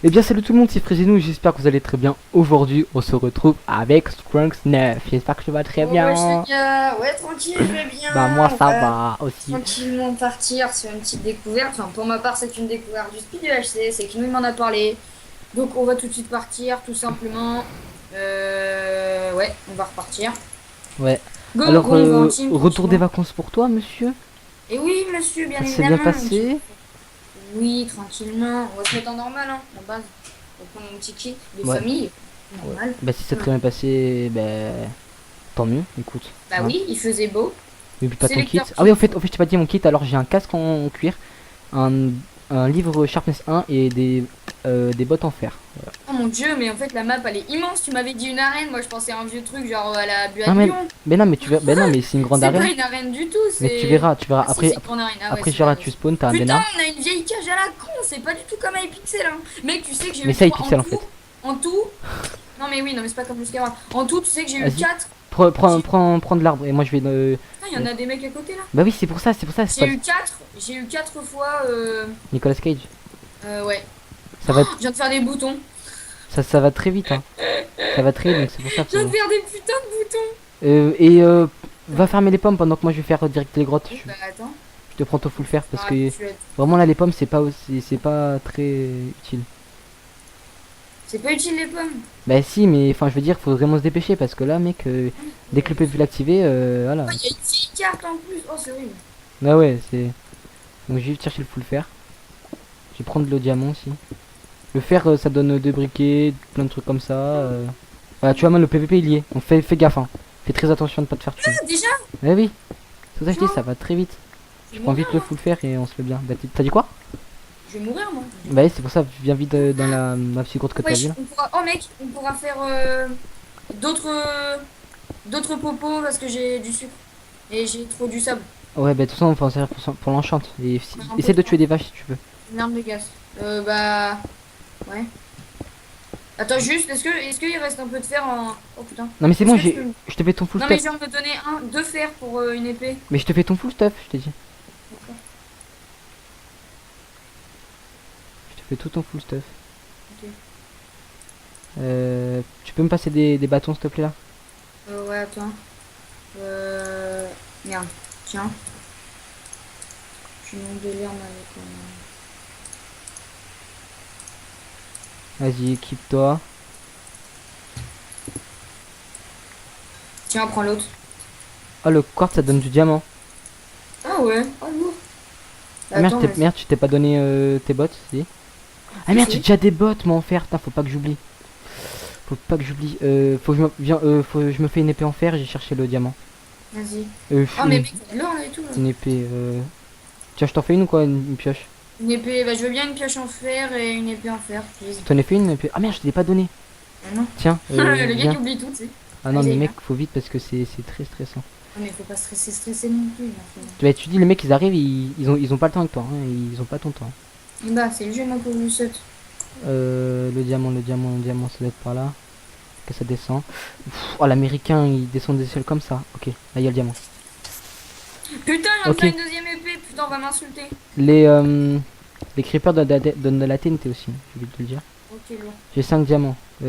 Eh bien salut tout le monde, c'est Frézinou, j'espère que vous allez très bien. Aujourd'hui on se retrouve avec Strunks 9. J'espère que tu vas très Ouais, bien. gars, ouais, tranquille, je vais bien. Bah moi On ça va va aussi. tranquillement partir sur une petite découverte. Enfin, pour ma part, c'est une découverte du speed UHC, c'est qu'il m'en a parlé. Donc, on va tout de suite partir, tout simplement. Ouais, on va repartir. Ouais. Go, Alors go, on va en team, retour des tranquillement. vacances pour toi monsieur. Et oui, monsieur, bien Ça s'est bien évidemment. passé? Oui, tranquillement. On va se mettre en normal, hein, la base. On va prendre mon petit kit de Ouais. famille. Ouais. Normal. Bah si ça s'est Hum. très bien passé, tant mieux, écoute. Bah Hein. oui, il faisait beau. N'oublie pas ton kit. Sélecteur Ah oui kit. en fait je t'ai pas dit mon kit, alors j'ai un casque en cuir, un, un livre Sharpness 1 et des bottes en fer. Oh mon dieu, mais en fait la map elle est immense. Tu m'avais dit une arène, moi je pensais à un vieux truc genre à la Non Buade mais, Lyon. non mais tu verras, ben non mais c'est une grande C'est pas arène. une arène du tout, Mais tu c'est. verras, tu verras. Ah si, c'est une grande arène. Ah ouais, Après c'est genre là vrai. tu spawn, t'as un Putain, Denar. on a une vieille cage à la con, c'est pas du tout comme Hypixel, hein. Mec, tu sais que j'ai Mais eu ça il 3 en pixel en tout. fait. En tout. Non mais oui, non mais c'est pas comme le Skyward. En tout, tu sais que j'ai eu Vas-y, 4. prends de l'arbre et moi je vais. Putain, il y en a des mecs à côté là. Bah oui, c'est pour ça, c'est J'ai pas eu 4. J'ai eu 4 fois. Nicolas Cage. Ouais. Ça va, Je viens de faire des boutons. ça va très vite, hein. Ça va très vite, donc c'est pour ça. Je viens de faire des putains de boutons. Et va fermer les pommes pendant que moi je vais faire direct les grottes. Oui, bah attends. Je te prends ton full fer parce Ah, que vraiment là les pommes c'est pas très utile. c'est pas utile les pommes. Bah si, mais enfin je veux dire, faut vraiment se dépêcher parce que là, mec, dès que le PV l'activer, voilà. Oh, il y a une petite carte en plus. Oh, c'est horrible. Ah ouais, c'est. Donc je vais chercher le full fer. Je vais prendre le diamant aussi. Le fer, ça donne deux briquets, plein de trucs comme ça. Voilà, tu vois, même le PVP il y est. Donc fais gaffe, hein. Fais très attention de pas te faire tuer. Ah, déjà? Eh oui, c'est pour ça que je dis, Chaud. ça va très vite. Je Je vais prends mourir, vite le moi. full fer et on se fait bien. Bah, t'as dit quoi? Je vais mourir, moi. Bah oui, c'est pour ça, viens vite dans ma petite grotte que t'as vu Wesh, là. on pourra. Oh, mec, on pourra faire d'autres d'autres popos parce que j'ai du sucre. Et j'ai trop du sable. Ouais, bah de toute façon, on peut en servir pour l'enchant. Et Ouais, un peu essaie de trop. tuer des vaches si tu peux. Une arme de gaz. Bah. Ouais. Attends, juste, est-ce qu'il reste un peu de fer en. Oh putain. Non mais c'est Est-ce bon, que tu peux. je te fais ton full Non, mais stuff. je viens de me donner deux fers pour une épée. Mais je te fais ton full stuff, je t'ai dit. D'accord. Je te fais tout ton full stuff. Ok. Tu peux me passer des bâtons s'il te plaît là? Ouais, attends. Merde. Tiens. Je suis mon délire, avec. Vas-y, équipe-toi. Tiens, prends l'autre. Oh, le quartz ça donne du diamant. Ah ouais. Oh lourd. Ah merde, Attends, vas-y. merde, tu t'es pas donné tes bottes, si. Ah Si, merde, j'ai si. déjà des bottes moi en fer. Putain, faut pas que j'oublie. Faut pas que j'oublie. Faut que faut que je me fais une épée en fer, j'ai cherché le diamant. Vas-y. Euh, Oh, mais une, mec, t'as de l'or là et tout là. une épée. Tiens, je t'en fais une ou quoi, une pioche? Une épée, bah je veux bien une pioche en fer et une épée en fer, please. T'en as fait une épée? Ah merde, je te l'ai pas donné. Ah non. Tiens, Le gars qui viens. oublie tout, tu sais. Ah non, Vas-y, mais mec, viens. faut vite parce que c'est très stressant. Non, mais faut pas stresser non plus. Là, Tu dis, les mecs, ils arrivent, ils ont pas le temps avec toi, hein, ils ont pas ton temps. Bah, c'est le jeu, ma pauvre Lucette. Le diamant, ça doit être par là. Que ça descend. Oh, l'américain, il descend des échelles comme ça. Ok, là, il y a le diamant. Putain, il vient de Ok, faire une deuxième épée. Putain, on va m'insulter. les, euh, les creepers donnent de la TNT aussi, j'ai oublié de te le dire. Ok, lourd. J'ai 5 diamants. Ok,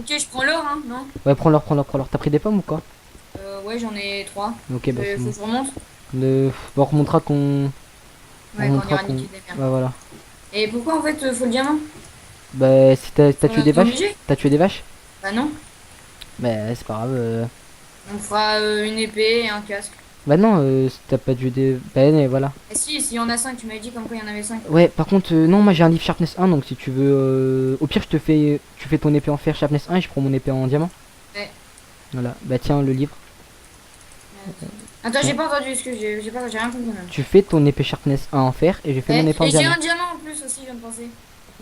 je prends l'or, hein, non? Ouais, prends-leur. T'as pris des pommes ou quoi? Ouais, j'en ai 3. Ok, bah c'est Faut bon. que je remonte? On remontera qu'on. On Ouais, quand on remontera ira qu'on. niquer des merdes. Ouais, voilà. Et pourquoi en fait faut le diamant? Bah, si t'as tué des T'es vaches? obligé? T'as tué des vaches? Bah non. Bah, c'est pas grave. On fera une épée et un casque. Bah, non, si t'as pas tué des. Bah, mais voilà. Et si, s'il y en a 5, tu m'avais dit comme quoi il y en avait 5. Ouais, par contre, non, moi j'ai un livre Sharpness 1, donc si tu veux. Au pire, tu fais ton épée en fer Sharpness 1 et je prends mon épée en diamant. Ouais. Voilà, bah tiens, le livre. Attends, Tiens. j'ai pas entendu ce que j'ai rien compris même. Tu fais ton épée Sharpness 1 en fer et je fais mon épée en Et j'ai diamant. un diamant en plus aussi, je viens de penser.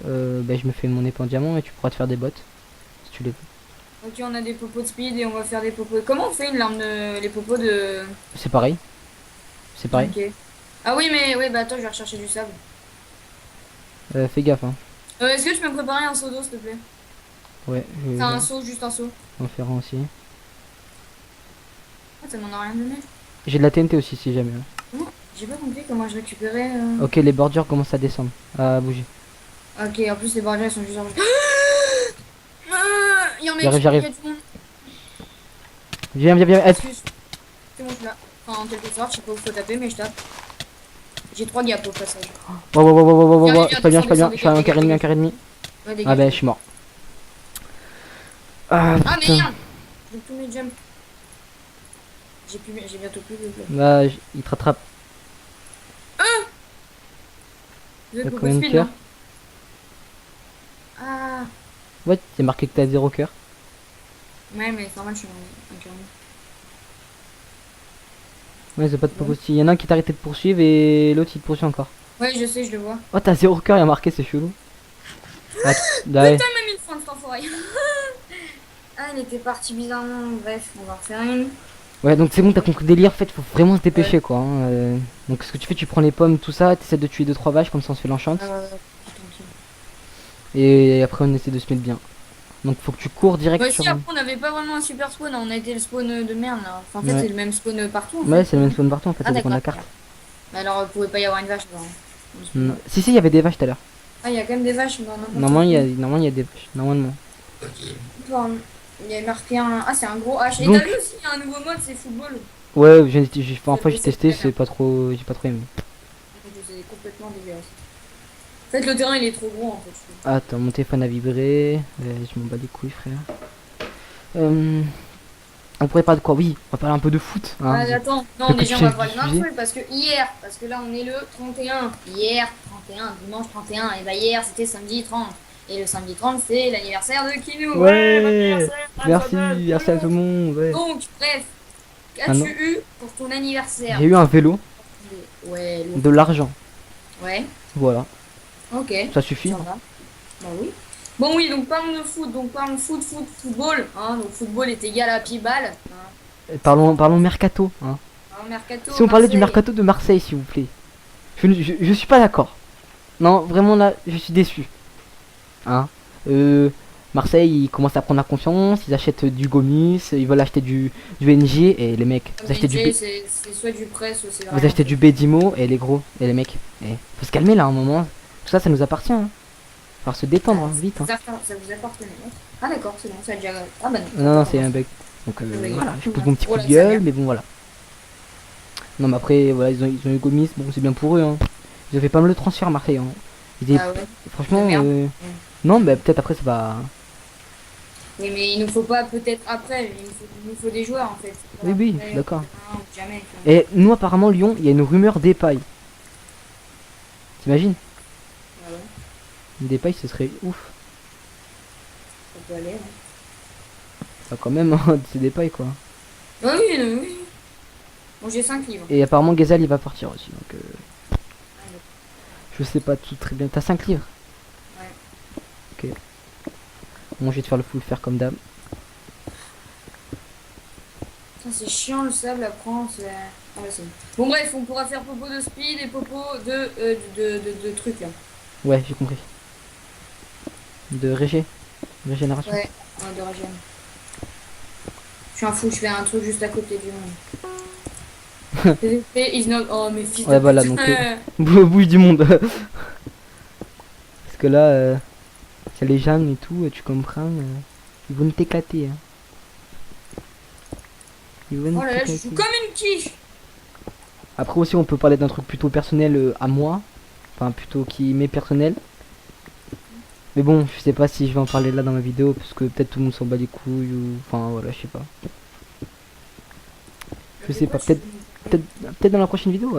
Bah, je me fais mon épée en diamant et tu pourras te faire des bottes si tu les veux. Ok, on a des popos de speed et on va faire des popos. Comment on fait une larme de. Les popos de. C'est pareil. C'est pareil. Ok. Ah oui, mais oui, bah attends, je vais rechercher du sable. Fais gaffe, hein. Est-ce que tu peux me préparer un seau d'eau, s'il te plaît? Ouais, je vais Enfin, un seau, juste un seau. en faire un aussi. Ah, ça m'en a rien donné. J'ai de la TNT aussi si jamais, hein. Comment? J'ai pas compris comment je récupérais. Ok, les bordures commencent à descendre, à bouger. Ok, en plus les barrières sont juste en... Il y a un mec, J'arrive, il y j'arrive. a du monde. Viens, viens, viens. Excuse. C'est bon, je suis là. Enfin, en quelque sorte, je sais pas où faut taper, mais je tape. J'ai 3 gaps au passage. Wow, wow, wow, wow, wow, wow, Viens, wow. viens, C'est pas bien, c'est pas bien. descends, Je suis à un dégage, carré et demi, un dégage. carré et demi. Ouais, Ah dégage, ben, je dégage. suis mort. Ah Ah putain. merde! J'ai tous mes jumps. J'ai bientôt plus de blocs. Là, il te rattrape. Vous êtes T'as beaucoup combien de speed, cœurs? non? Ah! Ouais, c'est marqué que t'as 0 cœur. Ouais, mais c'est normal, je suis un cœur. Ouais, c'est pas de Bon. possible. Il y en a un qui t'a arrêté de poursuivre et l'autre il te poursuit encore. Ouais, je sais, je le vois. Oh, t'as 0 cœur, il y a marqué, c'est chelou. Ah, Putain, ouais. il m'a mis le point de cet enfoiré. Ah, il était parti bizarrement. Bref, on va en refaire une. Ouais, donc c'est bon, t'as compris le délire. En fait, faut vraiment se Ouais. dépêcher quoi. Hein. Donc, ce que tu fais, tu prends les pommes, tout ça, t'essaies de tuer 2-3 vaches, comme ça on se fait l'enchante. Tranquille. Et après, on essaie de se mettre bien. Donc, faut que tu cours direct Ouais, sur. si, après, on n'avait pas vraiment un super spawn. On a été le spawn de merde, là. Enfin, en fait, Ouais, c'est le même spawn partout, en ouais, fait. c'est le même spawn partout en fait, Ah, ça dépend de d'accord. la carte. Mais alors, il pouvait pas y avoir une vache, là. Non. Si, si, il y avait des vaches tout à l'heure. Ah, il y a quand même des vaches dans Normalement, n'importe où. normalement, il y a des vaches. Normalement. Pardon. Il y a marqué un. Ah, c'est un gros H. Et t'as Donc, vu aussi, il y a un nouveau mode, c'est football. ouais, enfin, C'est j'ai c'est testé, très bien. j'ai pas trop aimé. C'est complètement dégueulasse. En fait, le terrain, il est trop gros, en fait. Je trouve. Attends, mon téléphone a vibré. Je m'en bats les couilles, frère. Euh, on pourrait parler de quoi? Oui, on va parler un peu de foot. Ah, Hein. attends. Vu Non, que déjà, on tu va es parler d'un diffusé. truc. Parce que là, on est le 31. Hier, 31, dimanche 31. Et bah, hier, c'était samedi 30. Et le samedi 30, c'est l'anniversaire de Kinou. Ouais, bon Ouais! anniversaire à Merci, toi, tout le merci à tout monde. le monde. Ouais. Donc, bref, Ah qu'as-tu non. eu pour ton anniversaire? J'ai eu un vélo, Ouais, lourd. de l'argent. Ouais, Voilà, ok. ça suffit. Ça va. Bah oui. Bon, oui, donc parlons de foot. Donc parlons de football. Hein, donc football est égal à Pibal. Hein. Parlons mercato. Hein. Alors, Mercato, Si on parlait du Marseille. mercato de Marseille, s'il vous plaît. Je suis pas d'accord. Non, vraiment là, je suis déçu. Hein. Marseille, ils commencent à prendre la confiance, ils achètent du Gomis, ils veulent acheter du NG, et les mecs, vous achetez du B, BNG, c'est soit du prêt, soit c'est vous vraiment. achetez du Bedimo, et les gros, et les mecs. Faut se calmer là un moment. Tout ça, ça nous appartient. Hein. Faut se détendre, hein, vite. Hein. Ça vous appartenait. Ah d'accord, c'est bon, ça a déjà. Ah bah non. Non, non, c'est un bug. Donc Oui. voilà, je pose mon petit coup Voilà, de ça gueule, vient. mais bon voilà. Non, mais après, voilà, ils ont eu Gomis, bon, c'est bien pour eux. Hein. Ils ont fait pas mal de transferts à Marseille. Hein. Ah ouais. Franchement, De merde. non, mais peut-être après ça va. Oui, mais il nous faut pas peut-être après, il nous faut des joueurs en fait. Oui, oui, je Après, suis d'accord. non, jamais. Quoi. Et nous, apparemment, Lyon, il y a une rumeur d'Epaille. T'imagines? Ah ouais, Depay, ce serait ouf. ça peut aller. Hein. Enfin, quand même, hein, c'est Depay quoi. Ah oui, non, oui. Bon, j'ai 5 livres. Et apparemment, Gazal il va partir aussi. Donc, Ah, d'accord. je sais pas tout très bien. T'as 5 livres? Ouais. Ok. Bon, je vais te faire le full faire comme d'hab. Putain, c'est chiant le sable à prendre. Ah, ouais, c'est bon. Bon, bref, on pourra faire popo de speed et popo de trucs là. Ouais, j'ai compris. De régénération. Ouais, de régène. Je suis un fou, je fais un truc juste à côté du monde. PVP is not. Oh, mais fils Ouais, de voilà, pute. donc, bouge du monde. Parce que là, c'est les gens et tout, tu comprends. Ils vont t'éclater. Hein. Ils vont Oh là là, je t'éclater. suis comme une quiche. Après aussi, on peut parler d'un truc plutôt personnel à moi. Enfin, plutôt qui m'est personnel. Mais bon, je sais pas si je vais en parler là dans ma vidéo. Parce que peut-être tout le monde s'en bat les couilles. Ou... Enfin, voilà, je sais pas. Je sais pas, peut-être dans la prochaine vidéo,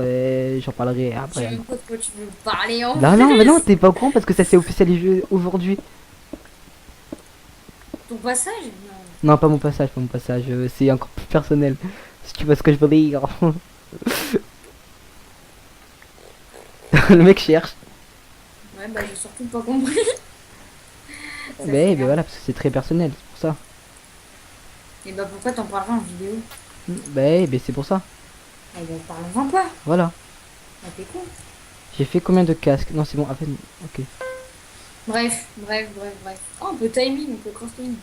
j'en parlerai Je sais après. même pas de quoi tu veux parler en Là, non, mais non, plus. t'es pas au courant parce que ça s'est officialisé aujourd'hui. Ton passage? Non, pas mon passage, pas mon passage. C'est encore plus personnel. Si tu vois ce que je veux dire. Le mec cherche. Non. Ouais, bah j'ai surtout pas compris. Ça fait Mais rire. voilà, parce que c'est très personnel, c'est pour ça. Et bah pourquoi t'en parleras en vidéo? Ben c'est pour ça. Eh bah parle-en pas. Voilà. Ah, t'es con. J'ai fait combien de casques? Non, c'est bon, à peine. Ok. Bref. Oh, on peut timing, on peut cross timing.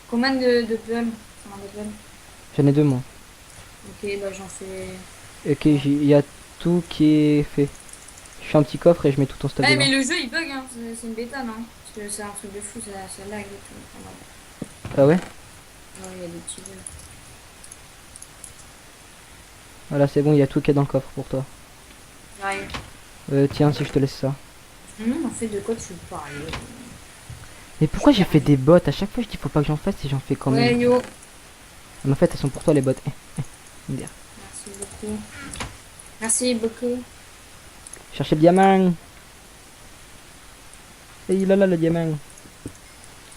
Combien de pumps? Enfin, de pumps. J'en ai deux, moi. Ok, bah j'en fais. Ok, il y a tout qui est fait. Je fais un petit coffre et je mets tout ton stock Ouais, dedans. mais le jeu il bug, hein. C'est une bêta, non? Parce que c'est un truc de fou, ça lag et tout. Enfin, Ah ouais? ouais, il y a des petits bugs. Voilà, c'est bon, il y a tout qui est dans le coffre pour toi. J'arrive. Tiens, si je te laisse ça. En fait, de quoi tu parles? Mais pourquoi j'ai fait des bottes? À chaque fois je dis faut pas que j'en fasse et j'en fais quand Ouais, même. yo. Mais en fait elles sont pour toi les bottes. Merde. Merci beaucoup. Merci beaucoup. Cherchez le diamant. Et il a là le diamant.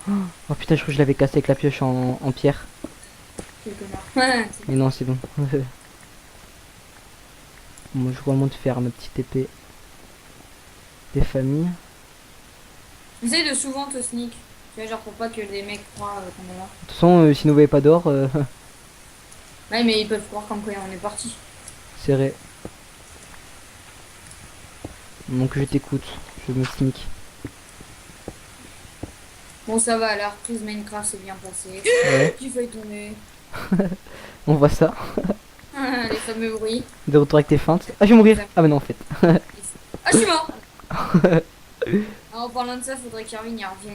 Oh putain, je crois que je l'avais cassé avec la pioche en pierre. Quel connard. Mais non, c'est bon. Moi je remonte faire ma petite épée des familles. Essaye de souvent te sneak. Tu vois, genre pour pas que les mecs croient qu'on est là. De toute façon, si nous voyez pas d'or, Ouais, mais ils peuvent croire comme quoi on est parti. c'est vrai. Donc je t'écoute, je me sneak. Bon, ça va, la reprise Minecraft s'est bien passée. Ouais, J'ai failli tomber. on voit ça. Les fameux bruits. De retour avec tes feintes. Ah, je vais mourir. Ah, bah non, en fait. Ah, je suis mort. En parlant de ça, faudrait qu'Arvin y revienne.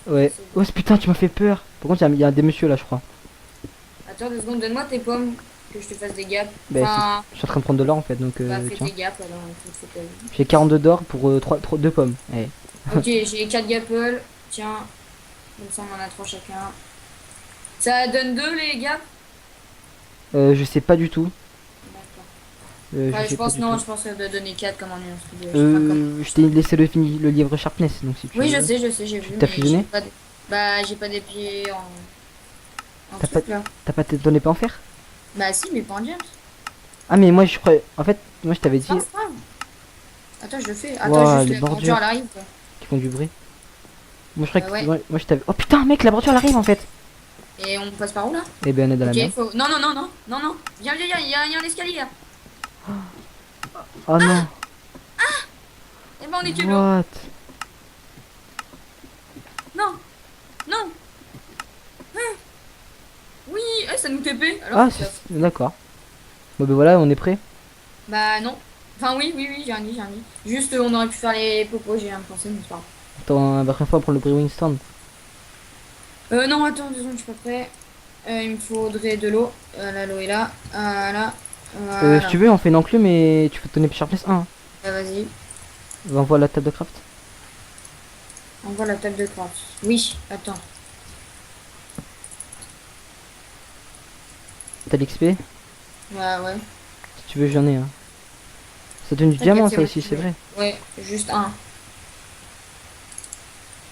Ouais. Oh putain, tu m'as fait peur. Par contre, il y a des messieurs là, je crois. Attends 2 secondes, donne-moi tes pommes. Que je te fasse des gaps. Bah, Enfin, je suis en train de prendre de l'or en fait, donc bah, fais tiens. des gaps alors. Fais ta vie. J'ai 42 d'or pour 2 pommes. Eh. Ok, j'ai 4 gapples. Tiens. Comme ça, on en a 3 chacun. Ça donne 2 les gaps? Je sais pas du tout. D'accord. Je Ouais, sais je pense pas du non, tout. je pense de donner 4 comme on est en studio. Je sais pas comme... Je t'ai laissé le livre Sharpness, donc si tu Oui, veux. je sais, j'ai vu. T'as mais fusionné? j'ai pas de- Bah, j'ai pas des pieds en T'as truc là. T'as pas ton épée en fer? Bah, si, mais pas en diamant. Ah, mais moi je crois. En fait, moi je t'avais dit. C'est pas grave. Attends, je le fais. Attends, Ouah, juste les la bordures. bordure, elle arrive quoi. Qui font du bruit. Moi je crois que. Ouais. Moi je t'avais. Oh putain, mec, la bordure elle arrive en fait. Et on passe par où là? Eh ben, on est dans la Ok, merde. faut. Non, non. Viens, il y a un escalier là. Oh non. Et ben, on est que l'eau. What? Non, non. Ah. Oui, ça nous TP. Alors, Ah, c'est ça. d'accord. Bon, ben voilà, on est prêt. Bah, non. Enfin, oui, j'ai un dit. Juste, on aurait pu faire les popos, j'ai rien pensé, mais c'est pas grave. Attends, la prochaine fois, on prend le Brewing Stand. Non, attends, 2 secondes, je suis pas prêt. Il me faudrait de l'eau. Là, l'eau est là. Là. Voilà. Si tu veux, on fait une enclume et tu fais ton épée Sharpness 1. Vas-y, Envoie la table de craft. on voit la table de craft. Oui, attends. T'as l'XP? Bah, ouais. Si tu veux, j'en ai un. Ça donne du T'inquiète, diamant, c'est ça bon, aussi, je c'est vais. vrai. Ouais, juste un.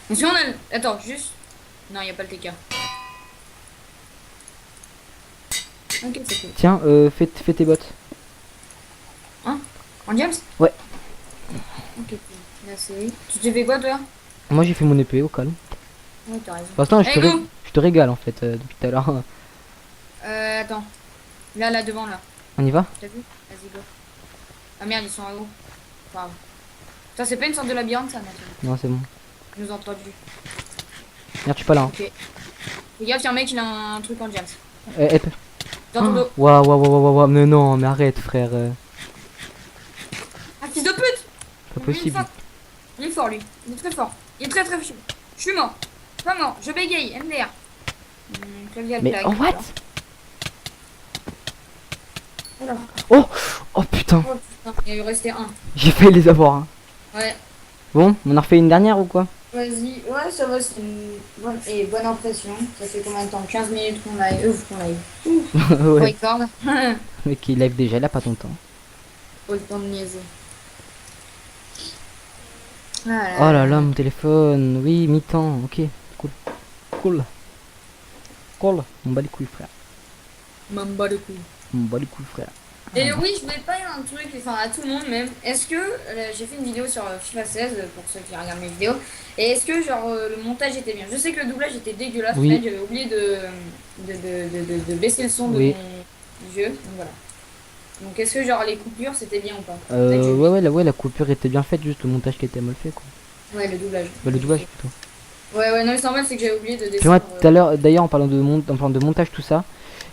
Mais si on a. Attends, juste. Non, y a pas le TK. Ok, c'est cool. Tiens, fais tes bottes. En diams? Ouais. Ok, cool. Merci. Tu t'es fait quoi, toi? Moi, j'ai fait mon épée au calme. Ouais, t'as raison. Pour l'instant, Hey, go! je te régale en fait depuis tout à l'heure. Attends. Là, devant, là. On y va? T'as vu? Vas-y, go. Ah merde, ils sont en haut. Pardon. Ça, c'est pas une sorte de labyrinthe, ça, maintenant. Non, c'est bon. Ils nous ont entendu. Merde, je suis pas là. Hein. Ok. Fais gaffe, y'a un mec, il a un truc en diams. Eh, Dans ton dos. Waouh, mais non, mais arrête, frère. Ah, fils de pute! Pas Une possible. fois. Il est fort, lui. Il est très fort. Il est très fort. Je suis mort. Pas mort. Je bégaye. MDR. Clavier Mais blague. oh, what? Voilà. Oh putain, Oh putain, il lui restait un. j'ai failli les avoir. Hein. Ouais. Bon, on en refait une dernière ou quoi? Vas-y. Ouais, ça va, c'est une bonne impression. Ça fait combien de temps? 15 minutes qu'on live. Qu'on live. Ouais. Record. Mais qui live déjà, il a pas ton temps. Pas le temps de niaiser. Oh là là, mon téléphone. Oui, mi-temps. Ok, cool. On bat les couilles, frère. M'en bats les couilles. On bat les couilles, frère. Et oui, je voulais pas dire un truc, enfin à tout le monde même. Est-ce que j'ai fait une vidéo sur FIFA 16 pour ceux qui regardent mes vidéos, et est-ce que genre le montage était bien? Je sais que le doublage était dégueulasse, Oui. mais j'avais oublié de baisser le son de Oui. mon jeu, donc voilà. Donc est-ce que genre les coupures c'était bien ou pas? Ouais, la coupure était bien faite, juste le montage qui était mal fait, quoi. Ouais, le doublage. Bah, le doublage plutôt. Ouais, non, mais c'est normal, c'est que j'avais oublié de Puis moi, descendre. tout à l'heure, d'ailleurs, en parlant de montage, tout ça,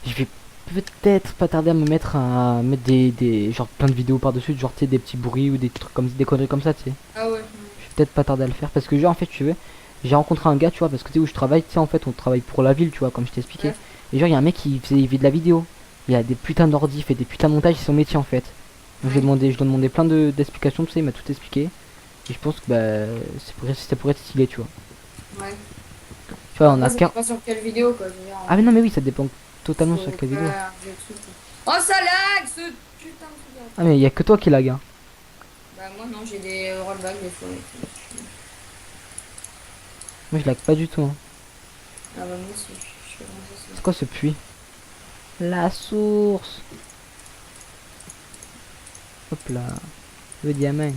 j'ai fait peut-être pas tarder à me mettre à mettre des genre plein de vidéos par-dessus, genre tu sais des petits bruits ou des trucs comme des conneries comme ça, tu sais. Ah ouais. Je vais peut-être pas tarder à le faire parce que genre en fait tu veux, j'ai rencontré un gars, tu vois, parce que tu sais où je travaille, tu sais en fait on travaille pour la ville, tu vois, comme je t'ai expliqué. Ouais. Et genre il y a un mec il fait de la vidéo. Il a des putains d'ordi, il fait des putains de montages, c'est son métier en fait. Donc je lui ai demandé plein d'explications, tu sais, il m'a tout expliqué. Et je pense que bah ça pourrait être stylé, tu vois. Ouais. Tu vois, on Après, a ça qu'un. dépend sur quelle vidéo, quoi. Je veux dire, Ah mais non mais oui, ça dépend totalement faut sur quelle vidéo. faire des trucs. Oh, ça lag, ce putain de truc. Ah mais il y a que toi qui lag, hein. Bah, moi, non, j'ai des rollbacks des fois. Moi je lag pas du tout, hein. Ah, bah, moi aussi, je fais vraiment ça. C'est quoi ce puits? La source. Hop là. Le diamant.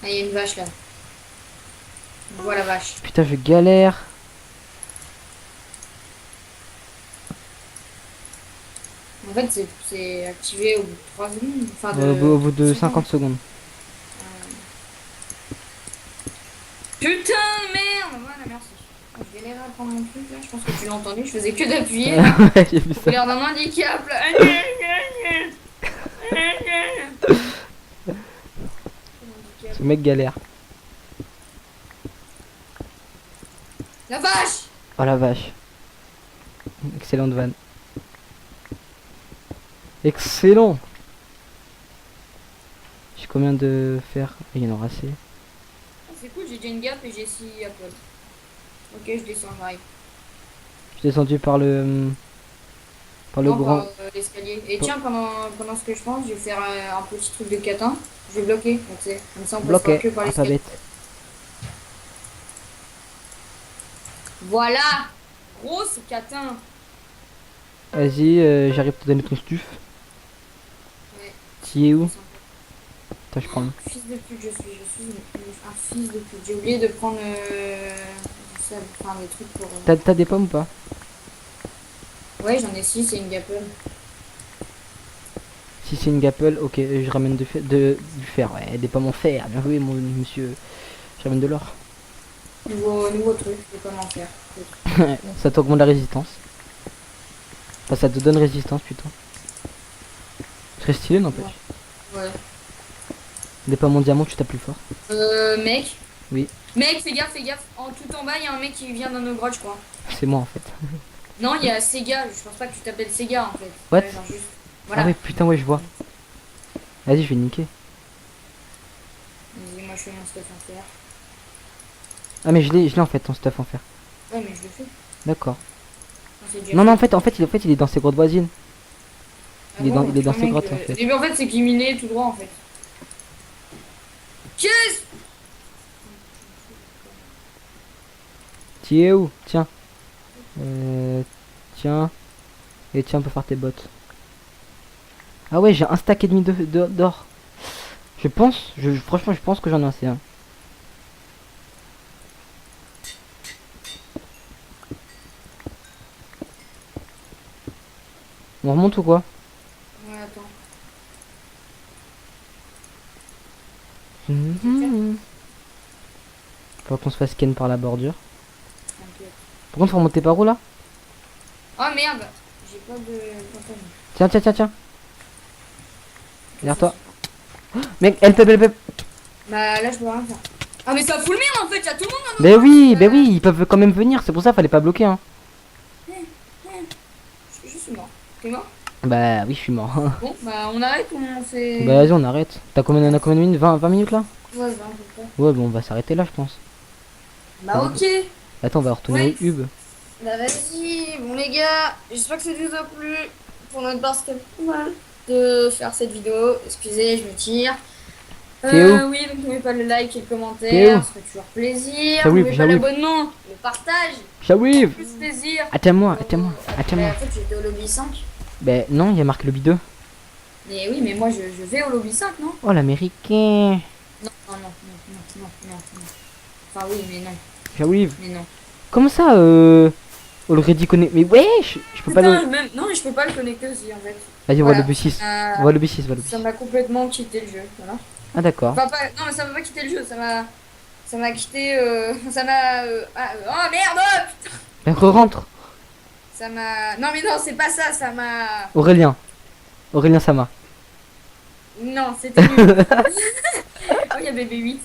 Ah, il y a une vache là. On voit la vache. Putain, je galère. En fait, c'est activé au bout de 3 secondes. Enfin, Au bout de 50. 50 secondes. Putain, merde! Voilà, merci. Je galérais à prendre mon truc là, je pense que tu l'as entendu, je faisais que d'appuyer. Ouais, j'ai vu J'ai ça. l'air d'un handicap là. Ce mec galère. La vache! Oh la vache. Excellente vanne. Excellent. J'ai combien de fer? Il y en aura assez. Ah, c'est cool, j'ai déjà une gap et j'ai 6 Apple. Ok, je descends, j'arrive. Je suis descendu par le Non, grand. par l'escalier. Et tiens, pendant ce que je pense, je vais faire un petit truc de catin. Je vais bloquer, donc c'est comme ça on passera Bloqué. que par Ah, pas l'escalier. bête. Voilà! Grosse catin! Vas-y, j'arrive à te donner ton stuff. Ouais. T'y es où? Attends, je prends le. Fils de pute, je suis un fils de pute. J'ai oublié de prendre enfin, des trucs pour. T'as des pommes ou pas? Ouais, j'en ai 6 c'est une gapple. Si c'est une gapple, ok, je ramène du fer. Ouais, des pommes en fer. Bien joué, mon monsieur. Je ramène de l'or. Nouveau truc, je sais pas m'en faire. Ça t'augmente la résistance. Enfin, ça te donne résistance plutôt. Très stylé, n'empêche. Ouais. Des pommes en diamant, tu tapes plus fort. Mec. Oui. Mec, fais gaffe, fais gaffe. Tout en bas, il y a un mec qui vient dans nos grottes, je crois. C'est moi en fait. Non, il y a Sega. Je pense pas que tu t'appelles Sega en fait. What? Ouais, genre juste. Voilà. Ah ouais, putain, ouais, je vois. Vas-y, je vais niquer. Vas-y, moi je fais mon stuff en fer. Ah, mais je l'ai en fait, ton stuff en fer. Ouais, mais je le fais. D'accord. Enfin, c'est déjà Non, non, fait. en fait, il est dans ses grottes voisines. Ah il est bon, dans putain, ses mec, grottes, en fait. Au début, en fait, c'est qu'il minait tout droit en fait. Qu'est-ce? Tu es où? Tiens. Tiens. Et tiens, on peut faire tes bottes. Ah ouais, j'ai un stack et demi d'or. Franchement, je pense que j'en ai assez. Hein. On remonte ou quoi? Ouais, attends. Faut qu'on se fasse scan par la bordure. T'inquiète. Par contre, faut remonter par où là? Oh merde! J'ai pas de pantalon. Tiens, tiens, tiens, tiens. Derrière toi. Mec, help, help, help, help. Bah là, je peux rien faire. Ah, mais ça fout le merde en fait, y'a tout le monde dans nos Ben grottes. oui, ben oui, ils peuvent quand même venir. C'est pour ça, fallait pas bloquer. Hein. Je suis mort. T'es mort? Bah oui, je suis mort. Bon, bah on arrête ou on fait. Bah vas-y, on arrête. On a combien de minutes? 20 minutes là? Ouais, 20 à peu près. Ouais, bon, on va s'arrêter là, je pense. Bah ok. Attends, on va retourner Ouais. au hub. Bah vas-y. Bon les gars, j'espère que ça vous a plu. Pour notre part, c'était pas mal de faire cette vidéo. Excusez, je me tire. T'es où? Oui, donc n'oubliez pas le like et le T'es où? commentaire, ça fait toujours plaisir. J'avoue, N'oubliez pas j'avoue. l'abonnement, le partage, Shawiv! plus plaisir. Attends-moi, attends-moi, Bah, attends-moi. en fait, j'étais au lobby 5. Ben non, il y a marqué lobby 2. Mais oui, mais moi je vais au lobby 5, non? Oh, l'américain. Non, non, non, non, non, non, non. Enfin oui, mais non, Shawiv. mais non. Comment ça, Already connect. Mais ouais, je peux pas Putain, le. même... Non, mais je peux pas le connecter aussi en fait. Vas-y, on va Voilà. le B6. On va le B6, on va le Ça B6. m'a complètement quitté le jeu. Voilà. Ah, d'accord. Enfin, pas... Non, mais ça m'a pas quitté le jeu, ça m'a quitté. Ça m'a. Oh merde! Oh, putain. Mais re-rentre. Ça m'a. Non, mais non, c'est pas ça, ça m'a. Aurélien. Aurélien Sama. Non, c'était nul. Oh, il y a BB8.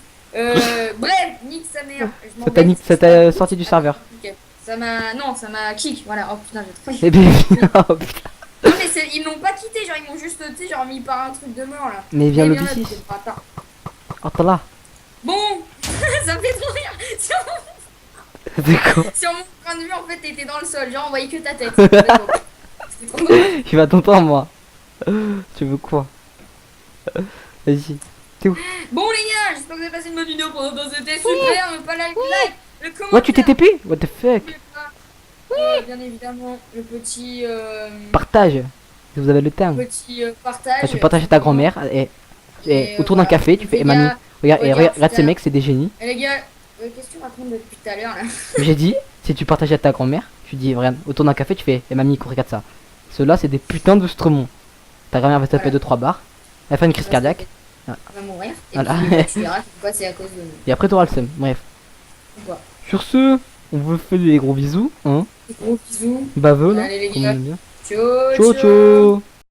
Bref, nique sa mère. Je Ça t'a m'embête. ça t'a sorti du serveur. Ok. Ça m'a. Non, ça m'a kick. Voilà. Oh putain, j'ai trop. Eh bien, oh, putain. Non, mais ils m'ont pas quitté, genre ils m'ont juste, tu sais, genre mis par un truc de mort là. Mais viens Eh le bien, là, B6. t'es bâtard. Oh, t'es là. Bon, ça me fait trop rire. C'est quoi? Sur mon point de vue, en fait, t'étais dans le sol, genre on voyait que ta tête. D'accord. C'était trop drôle. Il va t'entendre, moi. Tu veux quoi? Vas-y. Bon, les gars, j'espère que vous avez passé une bonne vidéo pour nous. C'était super, mais pas like, le commentaire. Ouais, tu t'es TP? What the fuck? Bien évidemment, le petit, Partage. Si vous avez le temps. partage. Ah, tu partages à ta grand-mère et autour d'un voilà. café, tu fais Les et mamie. gars, Regarde, et regarde, regarde ces putain. mecs, c'est des génies. Et les gars, qu'est-ce que tu racontes depuis tout à l'heure là? J'ai dit, si tu partages à ta grand-mère, tu dis, regarde, autour d'un café, tu fais et mamie, regarde ça. Ceux-là, c'est des putains de stremons. Ta grand-mère va se taper Voilà. 2-3 barres. Elle fait une crise cardiaque. On va mourir. Et Voilà. puis, tu verras que quoi, c'est à cause de nous. Et après, t'auras le seum. Bref. Quoi. Sur ce, on vous fait des gros bisous. Hein. Des gros bisous. Baveux, là. Allez, les comme on gars. aime bien. Ciao, Ciao, ciao.